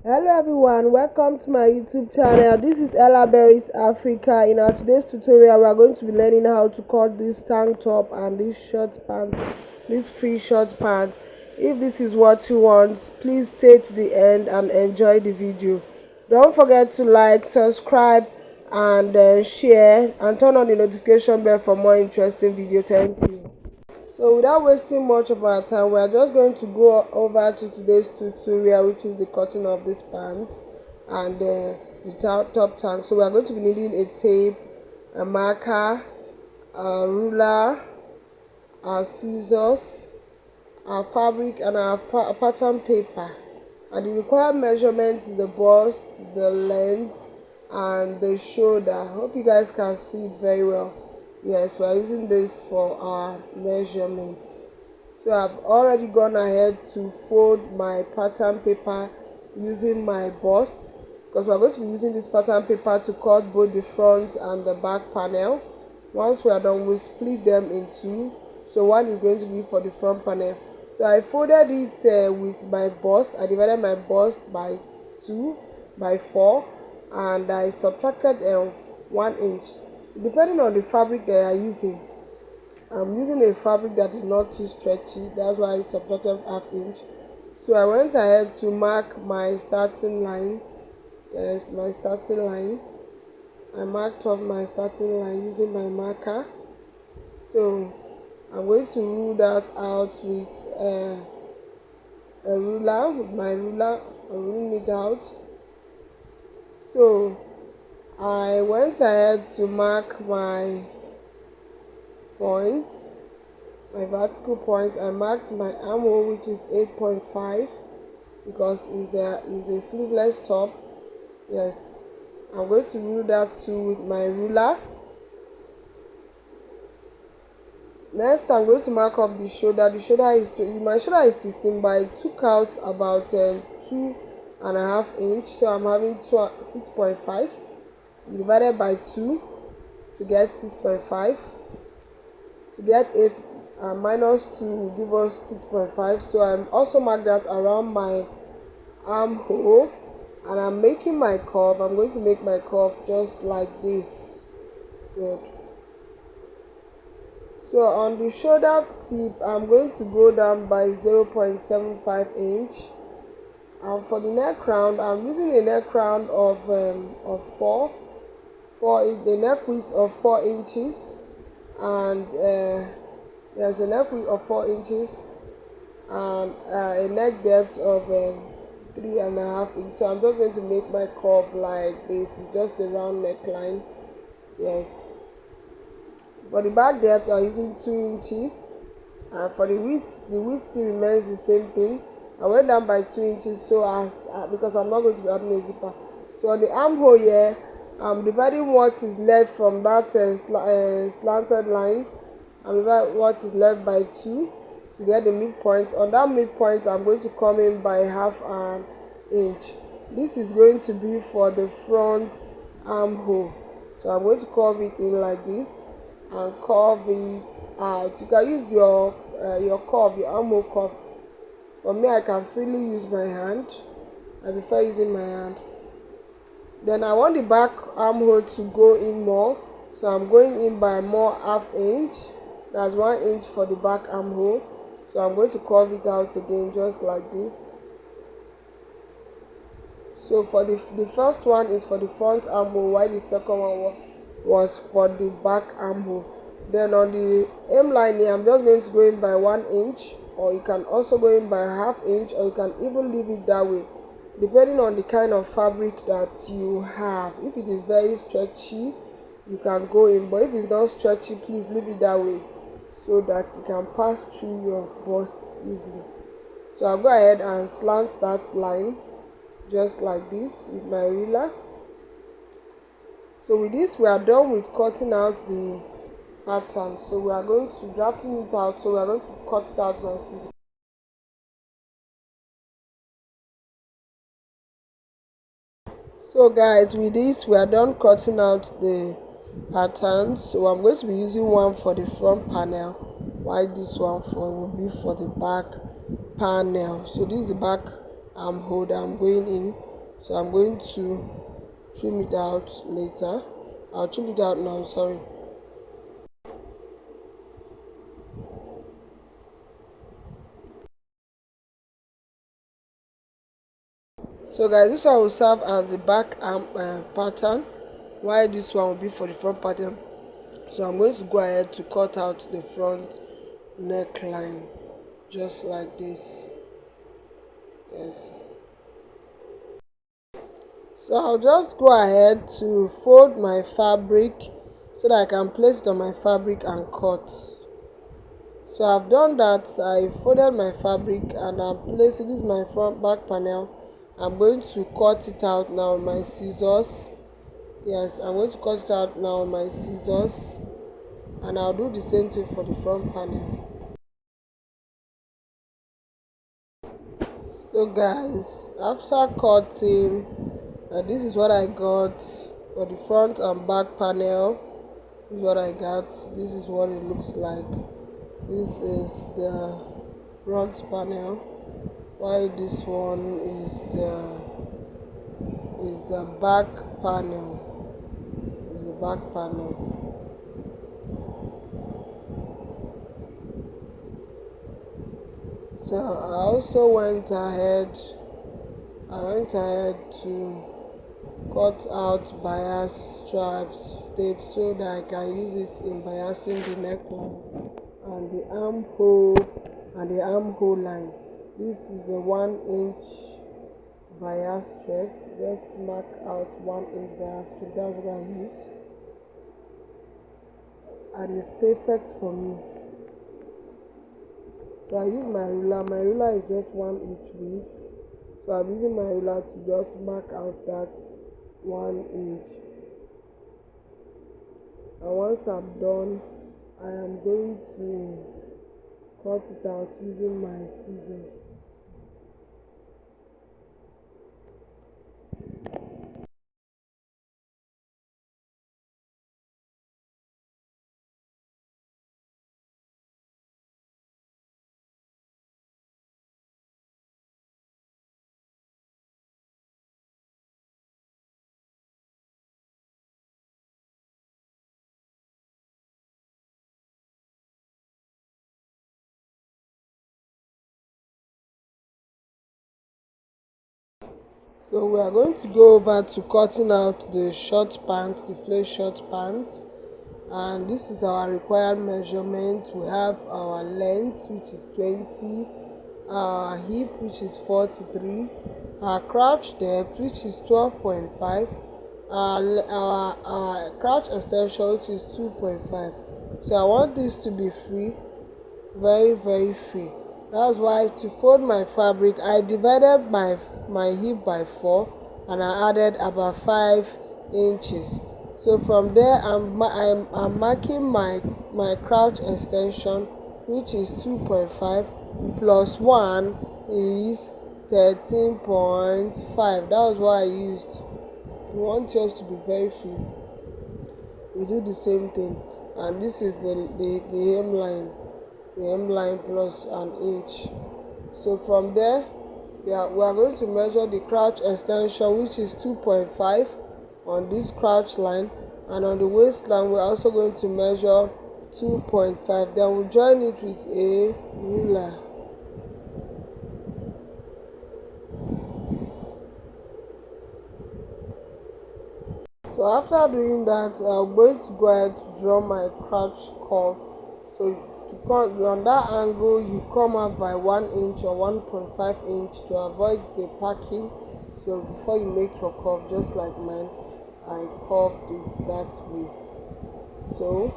Hello everyone, welcome to my YouTube channel. This is Ella Berries Africa. In our today's tutorial, we are going to be learning how to cut this tank top and this short pants, this free short pants. If this is what you want, please stay to the end and enjoy the video. Don't forget to like, subscribe, and share, and turn on the notification bell for more interesting video. Thank you. So without wasting much of our time, we are just going to go over to today's tutorial, which is the cutting of this pants and the top tank. So we are going to be needing a tape, a marker, a ruler, our scissors, our fabric, and our pattern paper. And the required measurements is the bust, the length, and the shoulder. Hope you guys can see it very well. Yes, we are using this for our measurements. So I've already gone ahead to fold my pattern paper using my bust, because we're going to be using this pattern paper to cut both the front and the back panel. Once we are done, we'll split them in two. So one is going to be for the front panel. So I folded it with my bust. I divided my bust by 2 by 4, and I subtracted 1 inch. Depending on the fabric that you are using, I'm using a fabric that is not too stretchy. That's why I subtracted half inch. So I went ahead to mark my starting line. Yes, my starting line. I marked off my starting line using my marker. So I'm going to rule that out with a ruler. With my ruler, I'm ruling it out. So I went ahead to mark my points, my vertical points. I marked my armhole, which is 8.5, because it's a sleeveless top. Yes, I'm going to rule that too with my ruler. Next, I'm going to mark up the shoulder. The shoulder is my shoulder is 16, but I took out about 2.5 inch, so I'm having 6.5 divided by 2 to get 6.5. To get 8 minus 2 will give us 6.5. So I'm also marked that around my armhole, and I'm making my curve. I'm going to make my curve just like this. Good. So on the shoulder tip, I'm going to go down by 0.75 inch. And for the neck round, I'm using a neck round of 4, the neck width of 4 inches, and there's a neck width of 4 inches and a neck depth of 3.5 inches. So I'm just going to make my curve like this. It's just a round neckline. Yes. For the back depth, I'm using 2 inches, and for the width still remains the same thing. I went down by 2 inches so as because I'm not going to be adding a zipper. So on the armhole here, I'm dividing what is left from that slanted line. I'm dividing what is left by 2 to get the midpoint. On that midpoint, I'm going to come in by half an inch. This is going to be for the front armhole. So I'm going to curve it in like this and curve it out. You can use your curve, your armhole curve. For me, I can freely use my hand. I prefer using my hand. Then I want the back armhole to go in more, so I'm going in by more half inch. That's 1 inch for the back armhole. So I'm going to curve it out again just like this. So for the first one is for the front armhole, while the second one was for the back armhole. Then on the hem line here, I'm just going to go in by 1 inch, or you can also go in by half inch, or you can even leave it that way, depending on the kind of fabric that you have. If it is very stretchy, you can go in, but if it's not stretchy, please leave it that way so that it can pass through your bust easily. So I'll go ahead and slant that line just like this with my ruler. So with this, we are done with cutting out the pattern. So we are going to drafting it out. So we are going to cut it out by scissors. So guys, with this, we are done cutting out the pattern. So I'm going to be using one for the front panel, while this one will be for the back panel. So this is the back armhole that I'm going in. So I'm going to trim it out later. I'll trim it out now, sorry. So guys, this one will serve as the back arm pattern, while this one will be for the front pattern. So I'm going to go ahead to cut out the front neckline just like this. Yes. So I'll just go ahead to fold my fabric so that I can place it on my fabric and cut. So I've done that. I folded my fabric and I'm placing this is my front back panel. I'm going to cut it out now with my scissors. Yes, I'm going to cut it out now with my scissors, and I'll do the same thing for the front panel. So guys, after cutting, this is what I got for the front and back panel. This is what I got. This is what it looks like. This is the front panel, while this one is the back panel. Is the back panel. So I also went ahead. I went ahead to cut out bias stripes tape so that I can use it in biasing the neckline and the armhole line. This is a 1 inch bias strip. Just mark out 1 inch bias strip. That's what I use, and it's perfect for me. So I use my ruler. My ruler is just 1 inch width. So I'm using my ruler to just mark out that 1 inch. And once I'm done, I am going to cut it out using my scissors. So we are going to go over to cutting out the short pants, the flare short pants, and this is our required measurement. We have our length, which is 20, our hip, which is 43, our crouch depth, which is 12.5, our crouch extension, which is 2.5. So I want this to be free, very free. That's why to fold my fabric I divided my hip by 4, and I added about 5 inches. So from there I'm marking my crouch extension, which is 2.5 plus 1 is 13.5. That was what I used. You want yours to be very free, you do the same thing. And this is the hemline plus an inch. So from there we are going to measure the crouch extension, which is 2.5 on this crouch line, and on the waistline we're also going to measure 2.5. Then we'll join it with a ruler. So after doing that, I'm going to go ahead to draw my crouch curve. So to come on that angle, you come up by 1 inch or 1.5 inch to avoid the packing. So before you make your curve, just like mine, I curved it that way. So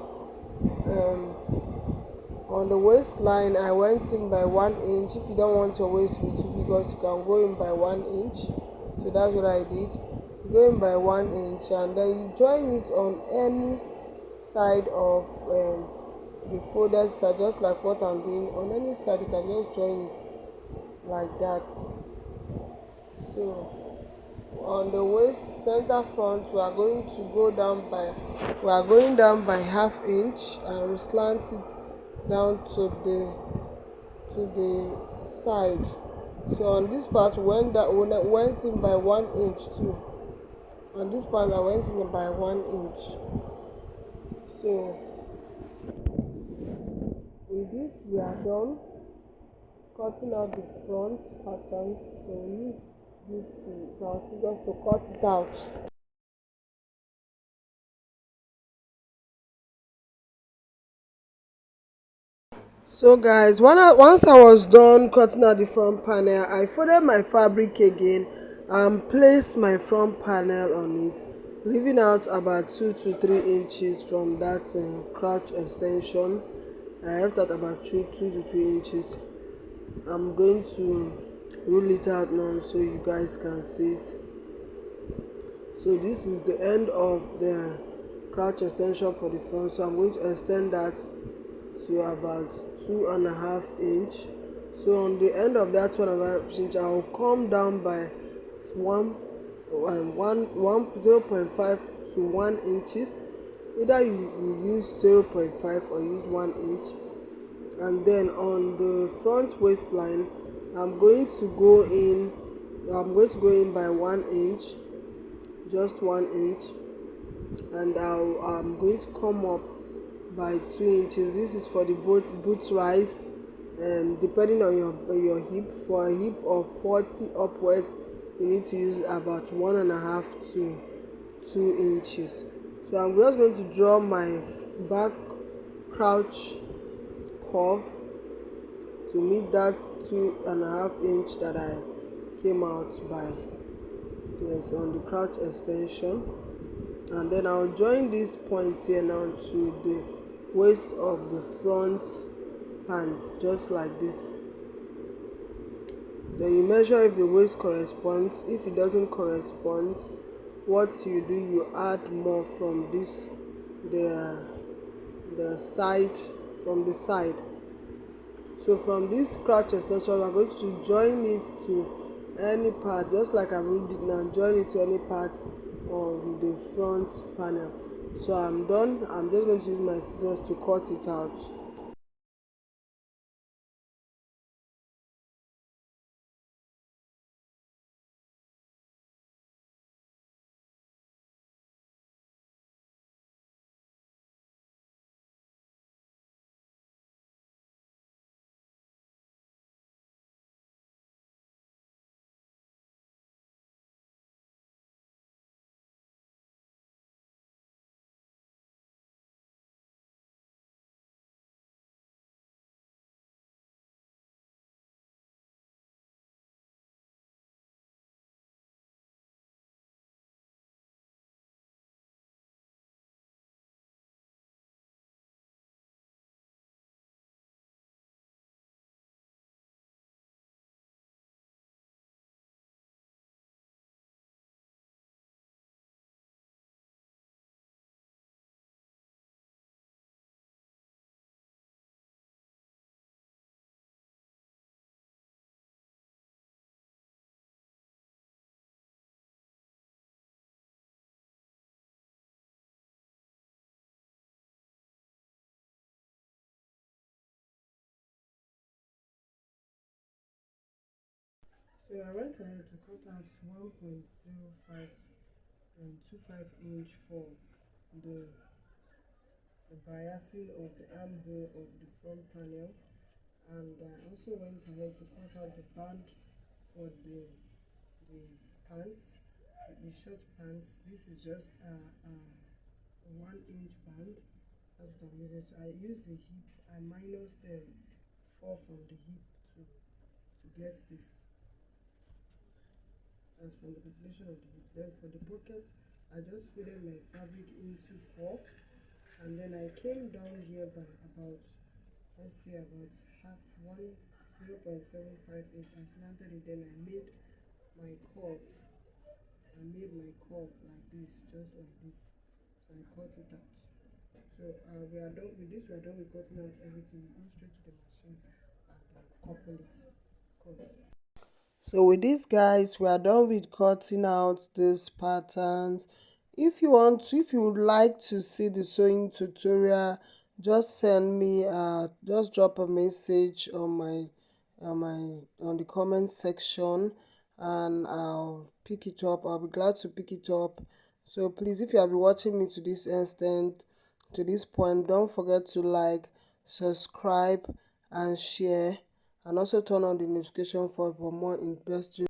on the waistline, I went in by 1 inch. If you don't want your waist to be too big, you can go in by 1 inch. So that's what I did. Go in by 1 inch, and then you join it on any side of the folded side, just like what I'm doing. On any side, you can just join it like that. So on the waist center front, we are going down by ½ inch, and we slant it down to the side. So on this part when I went in by 1 inch too. On this part I went in by 1 inch. So with this we are done cutting out the front pattern. So we use this to our scissors to cut it out. So guys, once I was done cutting out the front panel, I folded my fabric again and placed my front panel on it, leaving out about 2 to 3 inches from that crotch extension. I left out about 2 to 3 inches. I'm going to roll it out now so you guys can see it. So this is the end of the crotch extension for the front, so I'm going to extend that to about 2.5 inch. So on the end of that 1.5 inch I'll come down by one 0.5 to 1 inches. Either you use 0.5 or use 1 inch. And then on the front waistline i'm going to go in I'm going to go in by 1 inch, just 1 inch, and I'm going to come up by 2 inches. This is for the boot rise, depending on your hip. For a hip of 40 upwards, you need to use about 1.5 to 2 inches. So I'm just going to draw my back crouch curve to meet that 2.5 inch that I came out by. Yes, on the crouch extension. And then I'll join this point here now to the waist of the front pants, just like this. Then you measure if the waist corresponds. If it doesn't correspond, what you do, you add more from this the side, from the side. So from this crouch extension, we are going to join it to any part, just like I'm reading it now. Join it to any part on the front panel. So I'm done. I'm just going to use my scissors to cut it out. So I went ahead to cut out 1.05 and 25 inch for the biasing of the armhole of the front panel, and I also went ahead to cut out the band for the pants, the short pants. This is just a 1 inch band. That's what I'm using. So I use the hip. I minus the 4 from the hip to get this. As from the calculation of the hip. Then for the pocket, I just fitted my fabric into 4, and then I came down here by about, let's say about half, 0.75 inch. I slanted it. Then I made my curve. Like this, just like this. So I cut it out. So we are done with this. We are done with cutting out everything. We go straight to the machine and couple it. Cut. So with this, guys, we are done with cutting out these patterns. If you would like to see the sewing tutorial, just send me just drop a message on my on the comment section, and I'll pick it up. I'll be glad to pick it up. So please, if you have been watching me to this extent, to this point, don't forget to like, subscribe, and share, and also turn on the notification for more interesting